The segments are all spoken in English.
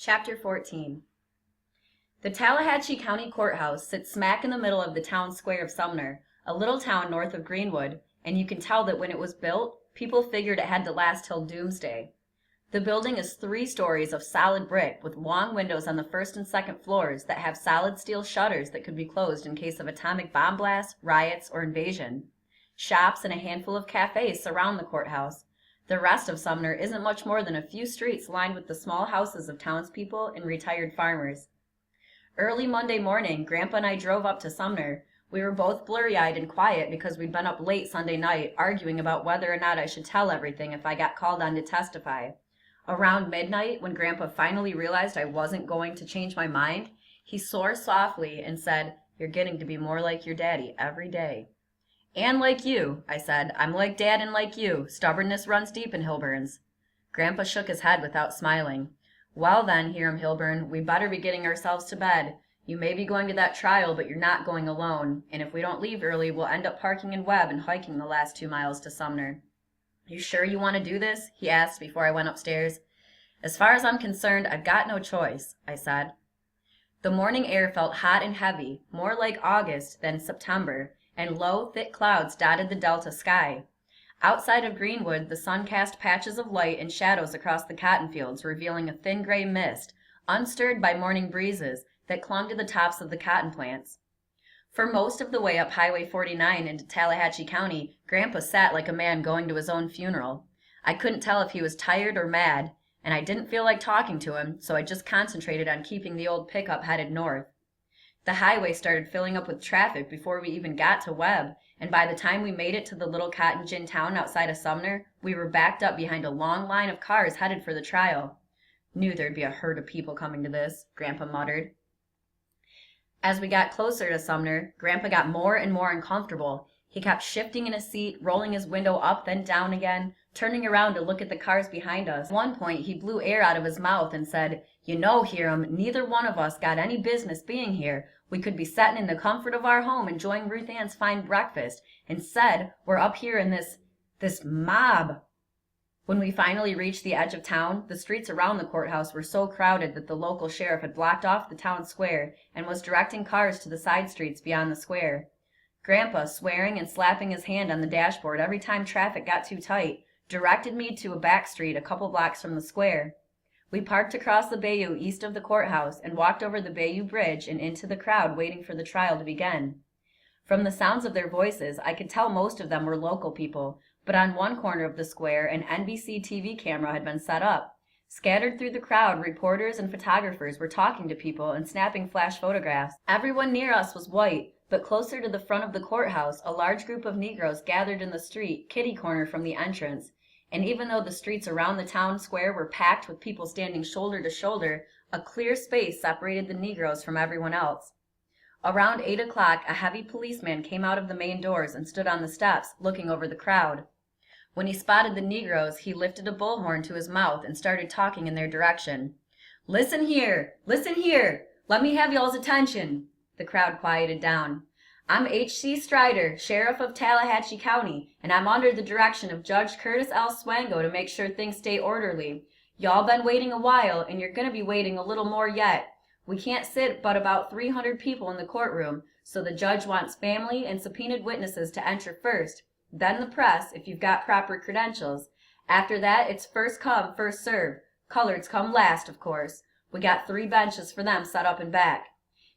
Chapter 14. The Tallahatchie County Courthouse sits smack in the middle of the town square of Sumner, a little town north of Greenwood, and you can tell that when it was built, people figured it had to last till doomsday. The building is 3 stories of solid brick with long windows on the first and second floors that have solid steel shutters that could be closed in case of atomic bomb blasts, riots, or invasion. Shops and a handful of cafes surround the courthouse. The rest of Sumner isn't much more than a few streets lined with the small houses of townspeople and retired farmers. Early Monday morning, Grandpa and I drove up to Sumner. We were both blurry-eyed and quiet because we'd been up late Sunday night arguing about whether or not I should tell everything if I got called on to testify. Around midnight, when Grandpa finally realized I wasn't going to change my mind, he swore softly and said, "You're getting to be more like your daddy every day." "And like you," I said. "I'm like Dad and like you. Stubbornness runs deep in Hilburns." Grandpa shook his head without smiling. "Well then, Hiram Hilburn, we better be getting ourselves to bed. You may be going to that trial, but you're not going alone. And if we don't leave early, we'll end up parking in Webb and hiking the last 2 miles to Sumner." "You sure you want to do this?" he asked before I went upstairs. "As far as I'm concerned, I've got no choice," I said. The morning air felt hot and heavy, more like August than September, and low, thick clouds dotted the delta sky. Outside of Greenwood, the sun cast patches of light and shadows across the cotton fields, revealing a thin gray mist, unstirred by morning breezes, that clung to the tops of the cotton plants. For most of the way up Highway 49 into Tallahatchie County, Grandpa sat like a man going to his own funeral. I couldn't tell if he was tired or mad, and I didn't feel like talking to him, so I just concentrated on keeping the old pickup headed north. The highway started filling up with traffic before we even got to Webb, and by the time we made it to the little cotton gin town outside of Sumner, we were backed up behind a long line of cars headed for the trial. "Knew there'd be a herd of people coming to this," Grandpa muttered. As we got closer to Sumner, Grandpa got more and more uncomfortable. He kept shifting in his seat, rolling his window up then down again, turning around to look at the cars behind us. At one point, he blew air out of his mouth and said, "You know, Hiram, neither one of us got any business being here. We could be setting in the comfort of our home enjoying Ruth Ann's fine breakfast. Instead, we're up here in this mob." When we finally reached the edge of town, the streets around the courthouse were so crowded that the local sheriff had blocked off the town square and was directing cars to the side streets beyond the square. Grandpa, swearing and slapping his hand on the dashboard every time traffic got too tight, directed me to a back street a couple blocks from the square. We parked across the bayou east of the courthouse and walked over the Bayou Bridge and into the crowd waiting for the trial to begin. From the sounds of their voices, I could tell most of them were local people, but on one corner of the square an NBC TV camera had been set up. Scattered through the crowd, reporters and photographers were talking to people and snapping flash photographs. Everyone near us was white, but closer to the front of the courthouse, a large group of Negroes gathered in the street, kitty corner from the entrance. And even though the streets around the town square were packed with people standing shoulder to shoulder, a clear space separated the Negroes from everyone else. Around 8 o'clock, a heavy policeman came out of the main doors and stood on the steps, looking over the crowd. When he spotted the Negroes, he lifted a bullhorn to his mouth and started talking in their direction. "Listen here! Listen here! Let me have y'all's attention!" The crowd quieted down. "I'm H.C. Strider, Sheriff of Tallahatchie County, and I'm under the direction of Judge Curtis L. Swango to make sure things stay orderly. Y'all been waiting a while, and you're going to be waiting a little more yet. We can't sit but about 300 people in the courtroom, so the judge wants family and subpoenaed witnesses to enter first, then the press if you've got proper credentials. After that, it's first come, first served. Coloreds come last, of course. We got 3 benches for them set up in back."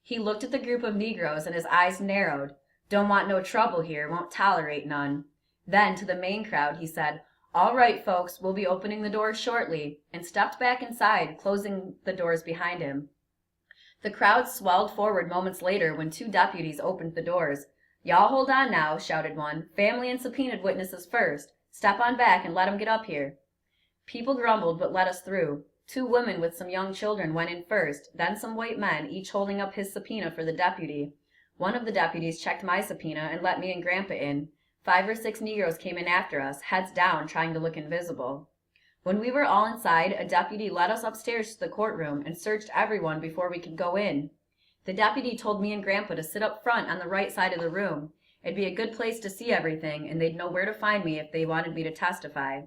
He looked at the group of Negroes and his eyes narrowed. "Don't want no trouble here, won't tolerate none." Then to the main crowd he said, "All right, folks, we'll be opening the doors shortly," and stepped back inside, closing the doors behind him. The crowd swelled forward moments later when 2 deputies opened the doors. "Y'all hold on now," shouted one. "Family and subpoenaed witnesses first. Step on back and let 'em get up here." People grumbled but let us through. 2 women with some young children went in first, then some white men, each holding up his subpoena for the deputy. One of the deputies checked my subpoena and let me and Grandpa in. 5 or 6 Negroes came in after us, heads down, trying to look invisible. When we were all inside, a deputy led us upstairs to the courtroom and searched everyone before we could go in. The deputy told me and Grandpa to sit up front on the right side of the room. It'd be a good place to see everything, and they'd know where to find me if they wanted me to testify.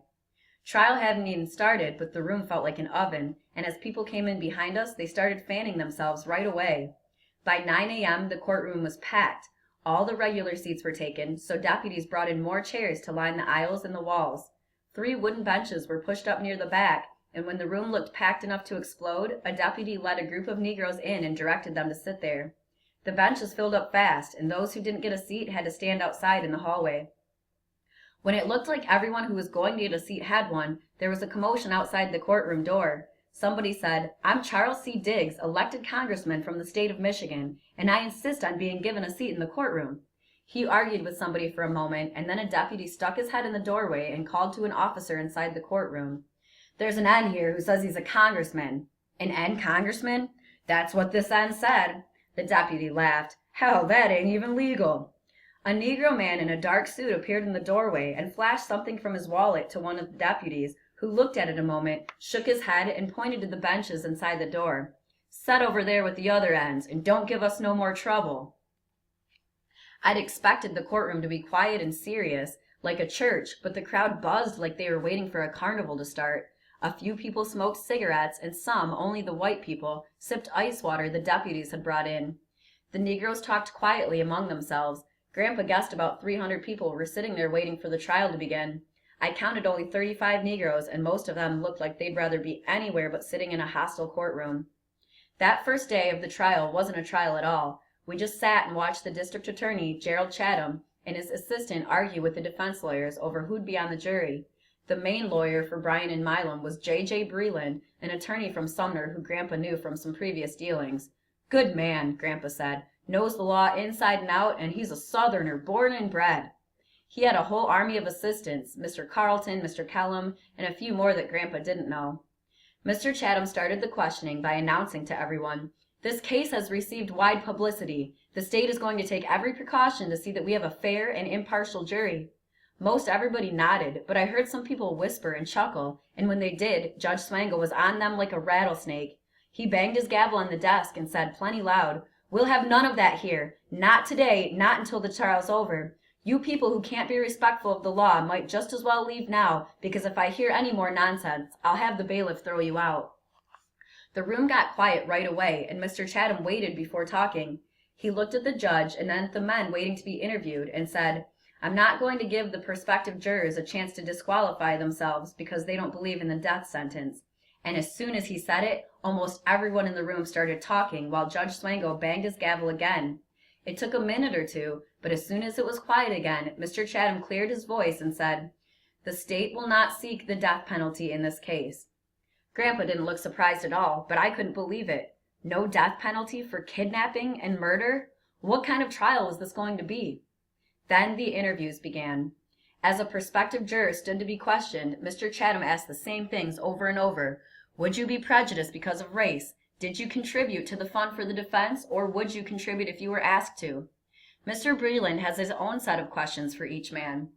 Trial hadn't even started, but the room felt like an oven, and as people came in behind us, they started fanning themselves right away. By 9 a.m., the courtroom was packed. All the regular seats were taken, so deputies brought in more chairs to line the aisles and the walls. 3 wooden benches were pushed up near the back, and when the room looked packed enough to explode, a deputy led a group of Negroes in and directed them to sit there. The benches filled up fast, and those who didn't get a seat had to stand outside in the hallway. When it looked like everyone who was going to get a seat had one, there was a commotion outside the courtroom door. Somebody said, "I'm Charles C. Diggs, elected congressman from the state of Michigan, and I insist on being given a seat in the courtroom." He argued with somebody for a moment, and then a deputy stuck his head in the doorway and called to an officer inside the courtroom. "There's an N here who says he's a congressman." "An N congressman?" "That's what this N said." The deputy laughed. "Hell, that ain't even legal." A Negro man in a dark suit appeared in the doorway and flashed something from his wallet to one of the deputies, who looked at it a moment, shook his head, and pointed to the benches inside the door. "Set over there with the other ends, and don't give us no more trouble." I'd expected the courtroom to be quiet and serious, like a church, but the crowd buzzed like they were waiting for a carnival to start. A few people smoked cigarettes, and some, only the white people, sipped ice water the deputies had brought in. The Negroes talked quietly among themselves. Grandpa guessed about 300 people were sitting there waiting for the trial to begin. I counted only 35 Negroes, and most of them looked like they'd rather be anywhere but sitting in a hostile courtroom. That first day of the trial wasn't a trial at all. We just sat and watched the district attorney, Gerald Chatham, and his assistant argue with the defense lawyers over who'd be on the jury. The main lawyer for Bryan and Milam was J.J. Breland, an attorney from Sumner who Grandpa knew from some previous dealings. "Good man," Grandpa said. "Knows the law inside and out, and he's a Southerner born and bred." He had a whole army of assistants, Mr. Carlton, Mr. Kellum, and a few more that Grandpa didn't know. Mr. Chatham started the questioning by announcing to everyone, "This case has received wide publicity. The state is going to take every precaution to see that we have a fair and impartial jury." Most everybody nodded, but I heard some people whisper and chuckle, and when they did, Judge Swango was on them like a rattlesnake. He banged his gavel on the desk and said plenty loud, "We'll have none of that here. Not today, not until the trial's over. You people who can't be respectful of the law might just as well leave now, because if I hear any more nonsense, I'll have the bailiff throw you out." The room got quiet right away, and Mr. Chatham waited before talking. He looked at the judge and then at the men waiting to be interviewed and said, "I'm not going to give the prospective jurors a chance to disqualify themselves because they don't believe in the death sentence." And as soon as he said it, almost everyone in the room started talking while Judge Swango banged his gavel again. It took a minute or two, but as soon as it was quiet again, Mr. Chatham cleared his voice and said, "The state will not seek the death penalty in this case." Grandpa didn't look surprised at all, but I couldn't believe it. No death penalty for kidnapping and murder? What kind of trial was this going to be? Then the interviews began. As a prospective juror stood to be questioned, Mr. Chatham asked the same things over and over. Would you be prejudiced because of race? Did you contribute to the fund for the defense, or would you contribute if you were asked to? Mr. Breland has his own set of questions for each man.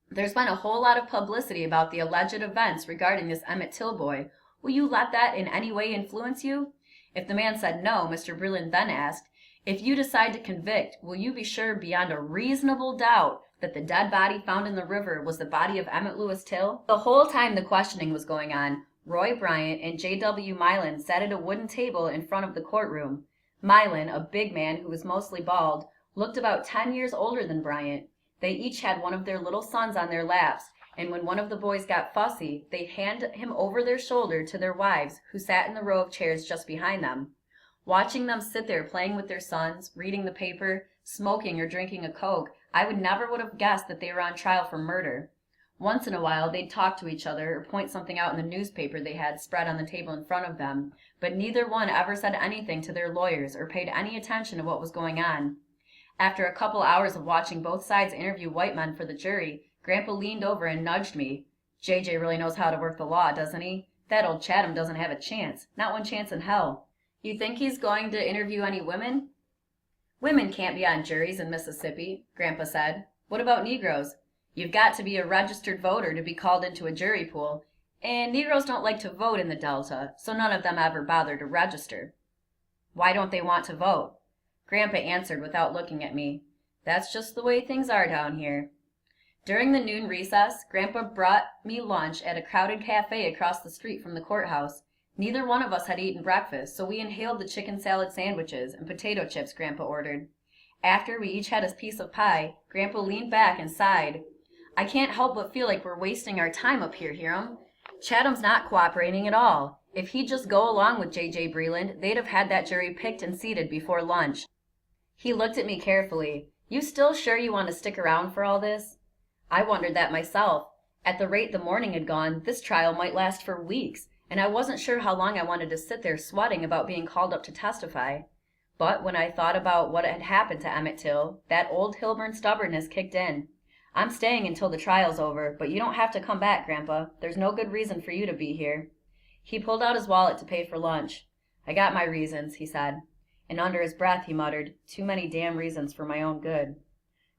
There's been a whole lot of publicity about the alleged events regarding this Emmett Till boy. Will you let that in any way influence you? If the man said no, Mr. Breland then asked, "If you decide to convict, will you be sure beyond a reasonable doubt that the dead body found in the river was the body of Emmett Louis Till?" The whole time the questioning was going on, Roy Bryant and J.W. Milan sat at a wooden table in front of the courtroom. Milan, a big man who was mostly bald, looked about 10 years older than Bryant. They each had one of their little sons on their laps, and when one of the boys got fussy, they'd hand him over their shoulder to their wives, who sat in the row of chairs just behind them. Watching them sit there playing with their sons, reading the paper, smoking or drinking a Coke, I never would have guessed that they were on trial for murder. Once in a while, they'd talk to each other or point something out in the newspaper they had spread on the table in front of them, but neither one ever said anything to their lawyers or paid any attention to what was going on. After a couple hours of watching both sides interview white men for the jury, Grandpa leaned over and nudged me. "JJ really knows how to work the law, doesn't he? That old Chatham doesn't have a chance. Not one chance in hell." "You think he's going to interview any women?" "Women can't be on juries in Mississippi," Grandpa said. "What about Negroes? You've got to be a registered voter to be called into a jury pool, and Negroes don't like to vote in the Delta, so none of them ever bother to register." "Why don't they want to vote?" Grandpa answered without looking at me. "That's just the way things are down here." During the noon recess, Grandpa brought me lunch at a crowded cafe across the street from the courthouse. Neither one of us had eaten breakfast, so we inhaled the chicken salad sandwiches and potato chips Grandpa ordered. After we each had a piece of pie, Grandpa leaned back and sighed. I can't help but feel like we're wasting our time up here, Hiram. Chatham's not cooperating at all. If he'd just go along with J.J. Breland, they'd have had that jury picked and seated before lunch. He looked at me carefully. You still sure you want to stick around for all this? I wondered that myself. At the rate the morning had gone, this trial might last for weeks, and I wasn't sure how long I wanted to sit there sweating about being called up to testify. But when I thought about what had happened to Emmett Till, that old Hilburn stubbornness kicked in. I'm staying until the trial's over, but you don't have to come back, Grandpa. There's no good reason for you to be here. He pulled out his wallet to pay for lunch. I got my reasons, he said. And under his breath he muttered, too many damn reasons for my own good.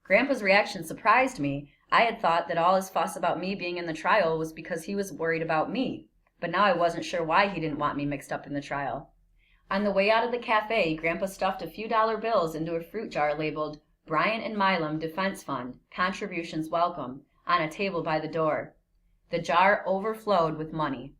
Grandpa's reaction surprised me. I had thought that all his fuss about me being in the trial was because he was worried about me, but now I wasn't sure why he didn't want me mixed up in the trial. On the way out of the cafe, Grandpa stuffed a few dollar bills into a fruit jar labeled Bryant and Milam Defense Fund, Contributions Welcome, on a table by the door. The jar overflowed with money.